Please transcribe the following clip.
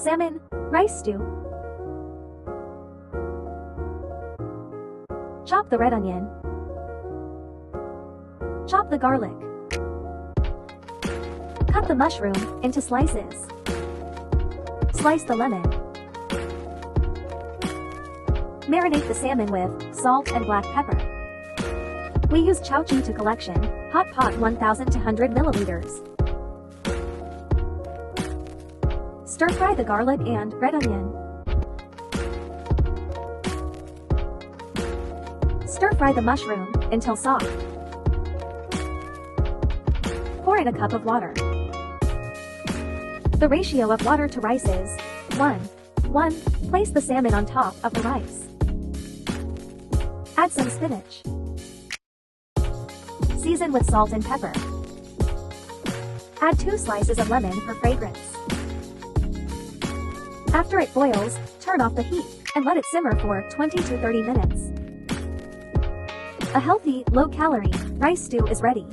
Salmon Rice Stew. Chop the red onion. Chop the garlic. Cut the mushroom into slices. Slice the lemon. Marinate the salmon with salt and black pepper. We use Chowchito collection, hot pot 1200 milliliters. Stir fry the garlic and red onion. Stir fry the mushroom until soft. Pour in a cup of water. The ratio of water to rice is 1:1. Place the salmon on top of the rice. Add some spinach. Season with salt and pepper. Add 2 slices of lemon for fragrance. After it boils, turn off the heat and let it simmer for 20 to 30 minutes. A healthy, low-calorie rice stew is ready.